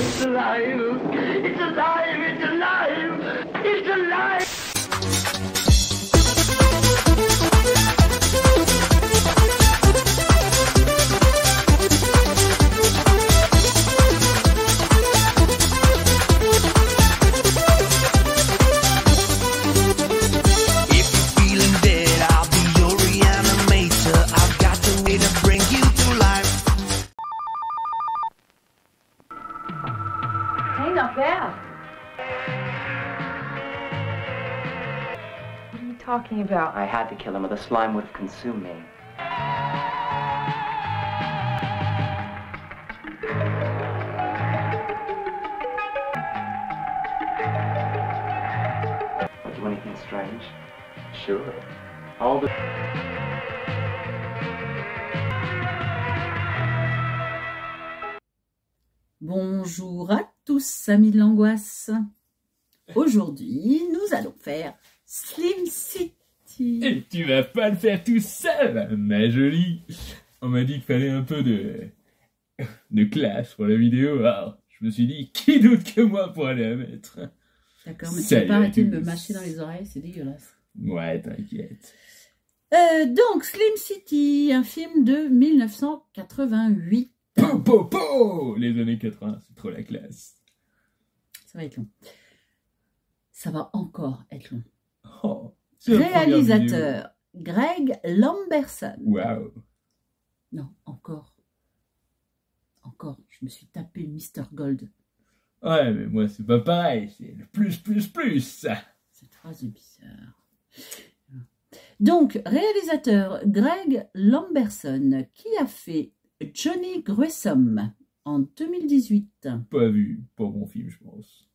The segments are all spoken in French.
It's alive! It's alive! It's alive! It's alive! What are you talking about? I had to kill him or the slime would have consumed me. Do anything strange? Sure. All the... Bonjour à tous, amis de l'angoisse. Aujourd'hui, nous allons faire Slim City. Et tu vas pas le faire tout seul, ma jolie. On m'a dit qu'il fallait un peu de classe pour la vidéo, alors je me suis dit, qui d'autre que moi pour aller la mettre? D'accord, mais tu vas pas arrêter de me mâcher dans les oreilles, c'est dégueulasse. Ouais, t'inquiète. Donc, Slim City, un film de 1988. Les années 80, c'est trop la classe. Ça va être long. Ça va encore être long. Oh, Réalisateur, Greg Lamberson. Waouh. Non, encore. Encore, je me suis tapé Mr. Gold. Ouais, mais moi, c'est pas pareil. C'est le plus. Cette phrase est bizarre. Donc, réalisateur, Greg Lamberson, qui a fait Johnny Gresham en 2018. Pas vu, pas bon film, je pense.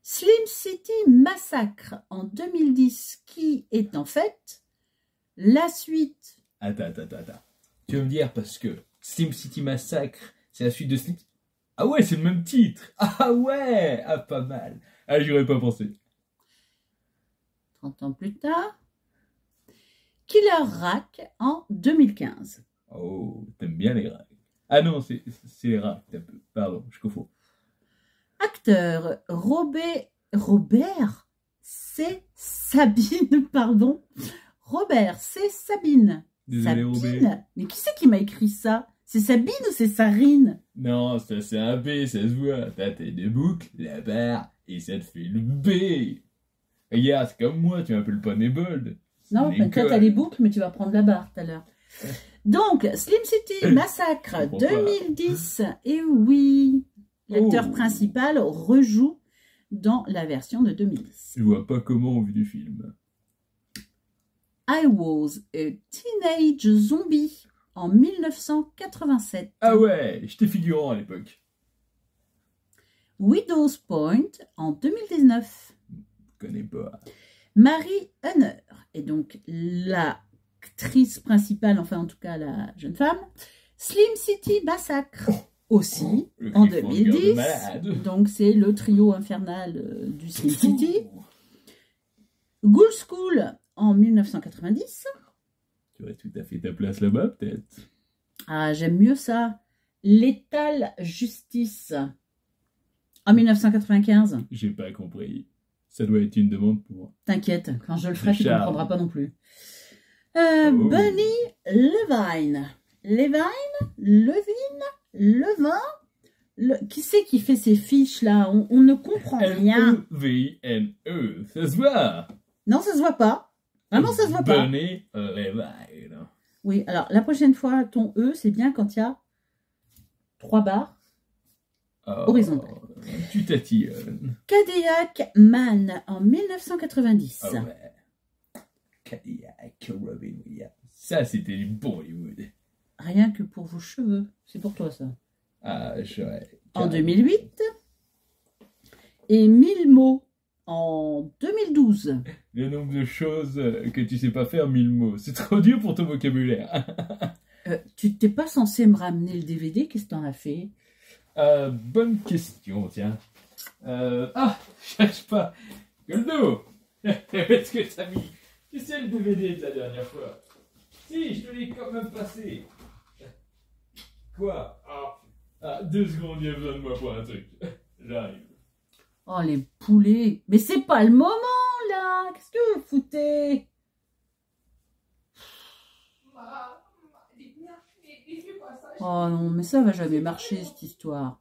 Slim City Massacre en 2010, qui est en fait la suite. Attends. Tu vas me dire parce que Slim City Massacre, c'est la suite de Slim... Ah ouais, c'est le même titre. Ah ouais, ah pas mal. Ah, j'y aurais pas pensé. 30 ans plus tard. Killer Rack en 2015. Oh, t'aimes bien les racks. Ah non, c'est les racks, un peu. Pardon, je confonds. Acteur Robert C. Sabine, pardon. Robert C. Sabine. Désolé, Sabine. Robert. Mais qui c'est qui m'a écrit ça? C'est Sabine ou c'est Sarine? Non, ça c'est un B, ça se voit. T'as tes deux boucles, la barre, et ça te fait le B. Regarde, c'est comme moi, tu m'appelles pas Nebold. Non, toi t'as les boucles, mais tu vas prendre la barre tout à l'heure. Donc, Slim City Massacre 2010. Et oui, l'acteur principal rejoue dans la version de 2010. Je vois pas comment on vit du film. I Was a Teenage Zombie en 1987. Ah ouais, j'étais figurant à l'époque. Widow's Point en 2019. Je connais pas. Mary Hunter est donc l'actrice principale, enfin en tout cas la jeune femme. Slim City Massacre aussi en 2010. Donc c'est le trio infernal du Slim City. Ghoul School en 1990. Tu aurais tout à fait ta place là-bas peut-être. Ah, j'aime mieux ça. Lethal Justice en 1995. J'ai pas compris. Ça doit être une demande pour... T'inquiète, quand je le ferai, tu ne comprendras pas non plus. Bunny Levine. Qui c'est qui fait ces fiches là? On ne comprend rien. L-E-V-N-E, ça se voit. Non, ça se voit pas. Vraiment, ça se voit pas. Bunny Levine. Oui, alors la prochaine fois, ton E, c'est bien quand il y a 3 barres horizontales. Tu tatillonnes. Cadillac Man en 1990. Ah ouais. Cadillac, Robin Williams. Ça, c'était du bon Hollywood. Rien que pour vos cheveux. C'est pour toi, ça. Ah, j'aurais... En 2008. Et 1000 mots en 2012. Le nombre de choses que tu sais pas faire, 1000 mots. C'est trop dur pour ton vocabulaire. Tu t'es pas censé me ramener le DVD? Qu'est-ce que t'en as fait? Bonne question, tiens. Ah, cherche pas. Goldo. Est-ce que t'as mis... Tu sais le DVD de la dernière fois? Si, je te l'ai quand même passé. Quoi? Ah, Ah, 2 secondes, il y a besoin de moi pour un truc. J'arrive. Oh, les poulets. Mais c'est pas le moment, là. Qu'est-ce que vous foutez? Oh non, mais ça va jamais marcher, cette histoire.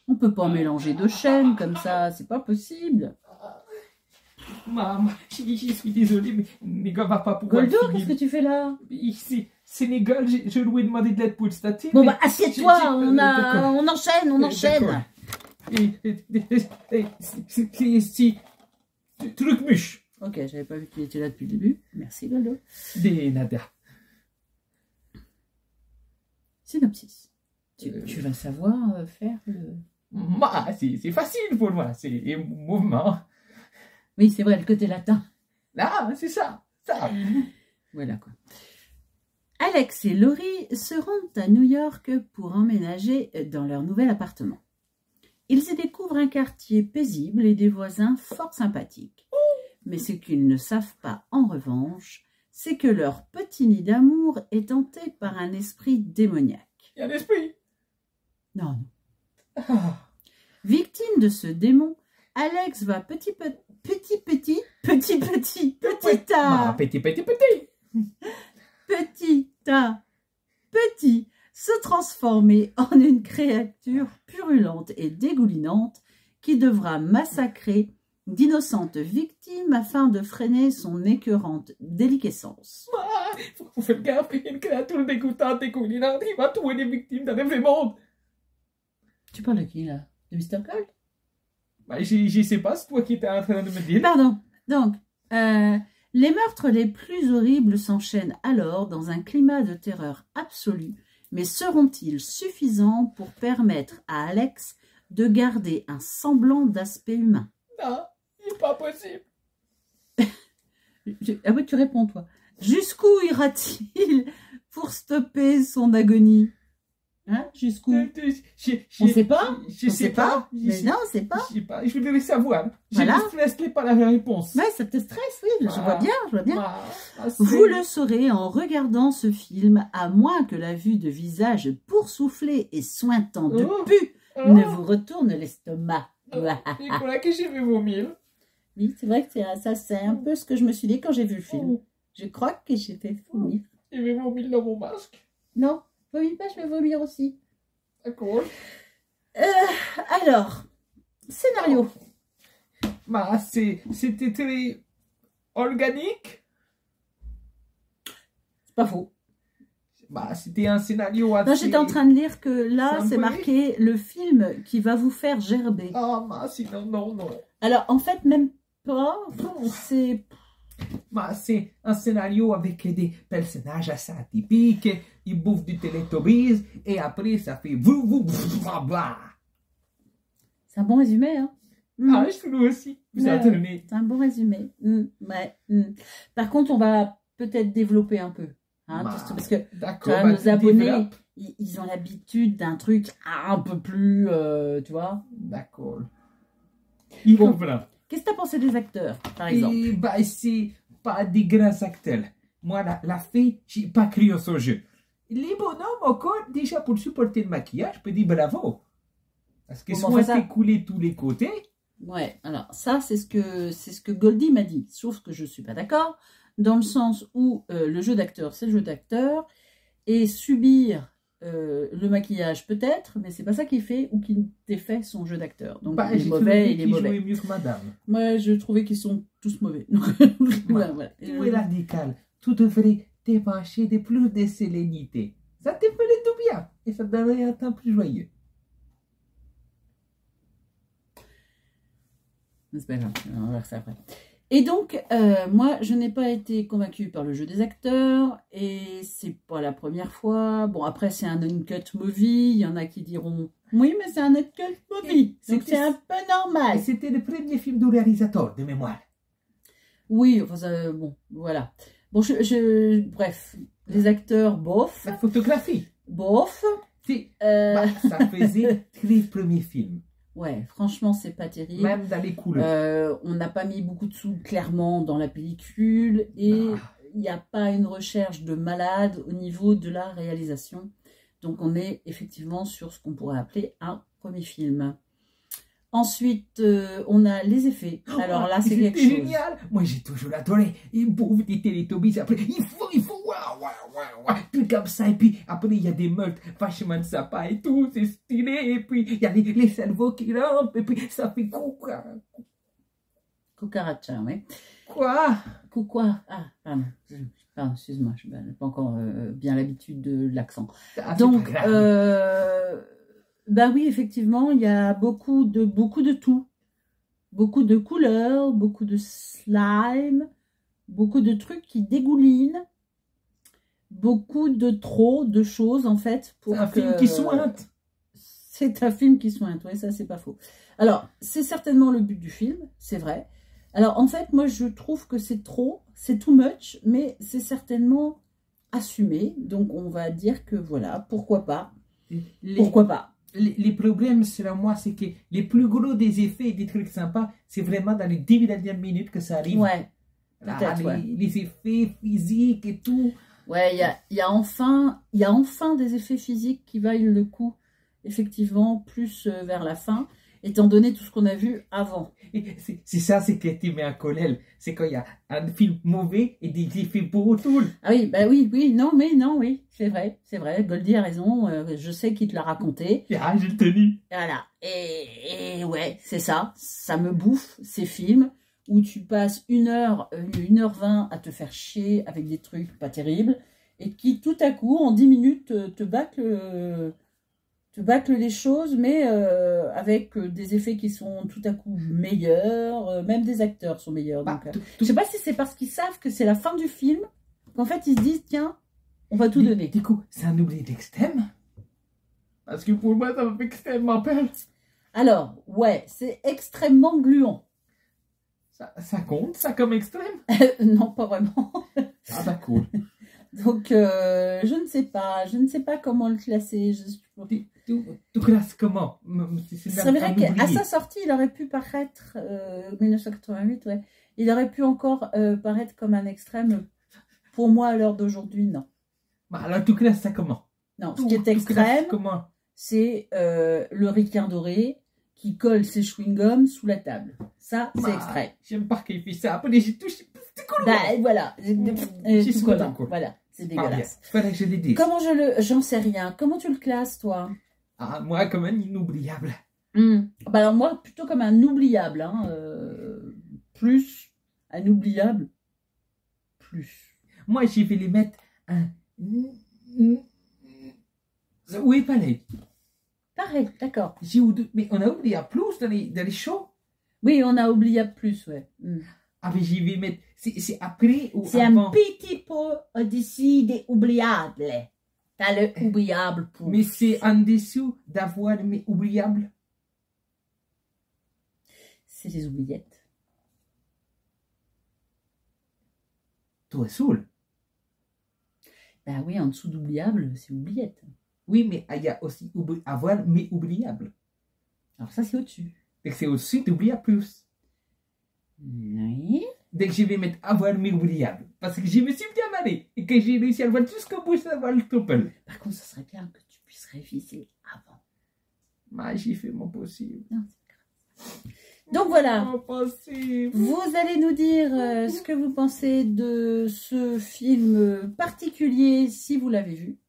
On peut pas mélanger 2 chaînes comme ça. C'est pas possible. Maman, je suis désolé, mais Négal va pas pouvoir Goldo, le qu'est-ce que tu fais là? C'est Négal, je lui ai demandé de l'aide pour le statut. Bon, mais bah, assieds-toi. d'accord. On enchaîne, on enchaîne. C'est truc mûche. Ok, j'avais pas vu qu'il était là depuis le début. Merci, Goldo. Des nada. Synopsis. Tu vas savoir faire le... C'est facile pour moi, c'est les mouvements. Oui, c'est vrai, le côté latin. Là, c'est ça. Voilà quoi. Alex et Laurie se rendent à New York pour emménager dans leur nouvel appartement. Ils y découvrent un quartier paisible et des voisins fort sympathiques. Mais ce qu'ils ne savent pas, en revanche, c'est que leur petit nid d'amour est hanté par un esprit démoniaque. Il y a un esprit. Non, non. Ah. Victime de ce démon, Alex va petit à petit se transformer en une créature purulente et dégoulinante qui devra massacrer d'innocentes victimes afin de freiner son écœurante déliquescence. Faut faire gaffe, il y a une créature dégoûtante et dégoulinante qui va tuer les victimes dans le vrai monde. Tu parles de qui là? De Mr. Gold? Bah, je sais pas, c'est toi qui étais en train de me dire. Pardon. Donc, les meurtres les plus horribles s'enchaînent alors dans un climat de terreur absolue, mais seront-ils suffisants pour permettre à Alex de garder un semblant d'aspect humain? Non, c'est pas possible. Ah oui, tu réponds toi. Jusqu'où ira-t-il pour stopper son agonie? Hein? Jusqu'où? On sait pas? Je sais pas. Mais non, on sait pas. Je sais pas. Je voudrais savoir. Voilà. Je suis stressé par la réponse. Ouais, ça te stresse, oui, je vois bien, je vois bien. Ah, Vous le saurez en regardant ce film, à moins que la vue de visage boursouflé et sointant de pu ne vous retourne l'estomac. Je crois que je vais vomir. Oui, c'est vrai que ça, c'est un peu ce que je me suis dit quand j'ai vu le film. Je crois que j'ai fait vomir. Je vais vomir dans mon masque. Non, vomis pas, je vais vomir aussi. D'accord. Alors, scénario. Bah, c'était très organique. C'est pas faux. Bah, c'était un scénario assez... Non, j'étais en train de lire que là, c'est Symbolique. marqué le film qui va vous faire gerber. Ah, bah, sinon, non. Alors, en fait, même pas. C'est... Bah, c'est un scénario avec des personnages assez atypiques. Ils bouffent du Teletubbies et après, ça fait... blah. C'est un bon résumé, hein. Ah, je trouve aussi. Vous attendez. C'est un bon résumé. Ouais. Par contre, on va peut-être développer un peu. Hein, Bah, parce que d'accord, vois, bah, nos abonnés, développe. ils ont l'habitude d'un truc un peu plus, tu vois. D'accord. Il Bon. comprend. Qu'est-ce que tu as pensé des acteurs, par exemple? Et bah, c'est pas des grands acteurs. Moi, la fille, j'ai pas cru au son jeu. Les bonhommes, encore, déjà pour supporter le maquillage, je peux dire bravo. Parce que Comment soit on fait ça? c'est coulé tous les côtés. Ouais, alors ça, c'est ce que Goldie m'a dit. Sauf que je suis pas d'accord, dans le sens où le jeu d'acteur, c'est le jeu d'acteur, et subir le maquillage peut-être, mais c'est pas ça qui fait ou qui défait son jeu d'acteur. Donc Bah, il est j'ai mauvais, trouvé il est qu'il mauvais. jouait mieux que madame. Moi, je trouvais qu'ils sont tous mauvais. Donc, voilà. Tout est radical. Tout devrait débrancher de plus de sérénité. Ça te ferait tout bien. Et ça donnerait un temps plus joyeux. C'est pas grave, on va voir ça après. Et donc, moi, je n'ai pas été convaincue par le jeu des acteurs, et c'est pas la première fois. Bon, après, c'est un uncut movie, il y en a qui diront, oui, mais c'est un uncut movie, donc c'est un peu normal. Et c'était le premier film du réalisateur, de mémoire. Oui, enfin, ça, bon, voilà. Bon, bref, les acteurs, bof, La photographie. bof. Si. Bah, ça faisait très premier film. Ouais, franchement, c'est pas terrible. Même dans les couleurs. On n'a pas mis beaucoup de sous clairement dans la pellicule et il n'y a pas une recherche de malade au niveau de la réalisation. Donc on est effectivement sur ce qu'on pourrait appeler un premier film. Ensuite, on a les effets. Alors là, c'est quelque chose. Génial. Moi, j'ai toujours adoré. Et pauvre des Teletubbies. Après, il faut, waouh, tout comme ça. Et puis, après, il y a des meurtres vachement sympas et tout. C'est stylé. Et puis, il y a les cerveaux qui rampent. Et puis, ça fait coucou. Cucaracha, oui. Quoi? Quoi? Ah, pardon. Pardon, excuse-moi, je n'ai pas encore bien l'habitude de l'accent. Ah, Donc, bah oui, effectivement, il y a beaucoup de tout. Beaucoup de couleurs, beaucoup de slime, beaucoup de trucs qui dégoulinent, beaucoup de choses, en fait. C'est un film qui sointe. C'est un film qui sointe, oui, ça, c'est pas faux. Alors, c'est certainement le but du film, c'est vrai. Alors, en fait, moi, je trouve que c'est trop, c'est too much, mais c'est certainement assumé. Donc, on va dire que, voilà, pourquoi pas. Pourquoi pas. Les problèmes, selon moi, c'est que les plus gros des effets et des trucs sympas, c'est vraiment dans les 10 dernières minutes que ça arrive. Ouais, peut-être, ouais. Les effets physiques et tout. Ouais, il y a enfin des effets physiques qui valent le coup, effectivement, plus vers la fin, étant donné tout ce qu'on a vu avant. C'est ça, c'est que tu mets un colère. C'est quand il y a un film mauvais et des effets beaux autour. Ah oui, bah oui, oui, c'est vrai, Goldie a raison, je sais qu'il te l'a raconté. Ah, je te dis. Voilà, et ouais, c'est ça me bouffe, ces films où tu passes 1h20 à te faire chier avec des trucs pas terribles, et qui tout à coup, en 10 minutes, te bâclent les choses, mais avec des effets qui sont tout à coup meilleurs, même des acteurs sont meilleurs. Donc, je sais pas si c'est parce qu'ils savent que c'est la fin du film, qu'en fait ils se disent, tiens, on va tout donner. Du coup, c'est un oubli d'extrême. Parce que pour moi, ça me fait extrêmement peur. Alors, ouais, c'est extrêmement gluant. Ça compte, ça, comme extrême? Non, pas vraiment. Ah bah cool. Donc, je ne sais pas comment le classer. Tu classes comment? C'est vrai qu'à sa sortie, il aurait pu paraître, 1988, ouais, il aurait pu encore paraître comme un extrême. Pour moi, à l'heure d'aujourd'hui, non. Bah alors, tu classes ça comment? Non, ce qui est extrême, c'est le ricain doré qui colle ses chewing-gums sous la table. Ça, c'est extrême. J'aime pas qu'il fait ça. Après, j'ai touché. Bah, voilà. Tout collant. Voilà, c'est dégueulasse. Fallait que je les dise. Comment j'en sais rien. Comment tu le classes, toi? Ah, moi, comme un inoubliable. Bah alors, moi, plutôt comme un oubliable. Hein, plus un oubliable. Plus. Moi, je vais les mettre un... Oui, pareil. Pareil, d'accord. Mais on a oublié plus dans les shows. Oui, on a oublié plus, ouais. Ah, mais j'y vais mettre... C'est après ou c'est avant? Un petit peu au-dessus des oubliables. T'as le oubliable pour... Mais c'est en dessous d'avoir mes oubliables. C'est les oubliettes. Toi, saoul. Ben oui, en dessous d'oubliable, c'est oubliette. Oui, mais il y a aussi avoir mes oubliables. Alors ça, c'est au-dessus. Donc c'est au-dessus d'oublier plus. Oui. Donc je vais mettre avoir mes oubliables. Parce que je me suis bien marré. Et que j'ai réussi à le voir jusqu'au bout sans avoir le trouble. Par contre, ce serait bien que tu puisses réviser avant. Moi, j'ai fait mon possible. Non, c'est grave. Donc voilà, Impossible. Vous allez nous dire ce que vous pensez de ce film particulier si vous l'avez vu.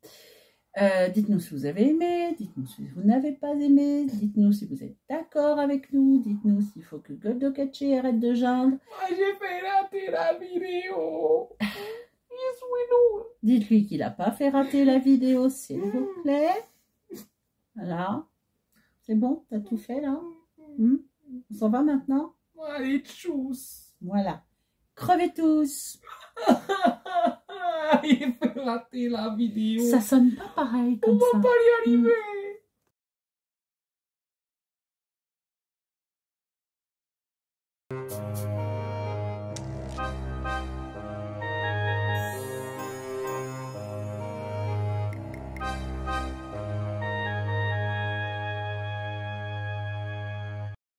Dites-nous si vous avez aimé, dites-nous si vous n'avez pas aimé, dites-nous si vous êtes d'accord avec nous, dites-nous s'il faut que Goldokachi arrête de geindre. Moi, j'ai fait rater la vidéo. Dites-lui qu'il n'a pas fait rater la vidéo, s'il vous plaît. Voilà. C'est bon, t'as tout fait là? On s'en va maintenant? Allez, tchuss. Voilà. Crevez tous. Il fait rater la vidéo. Ça sonne pas pareil comme ça. On va pas y arriver.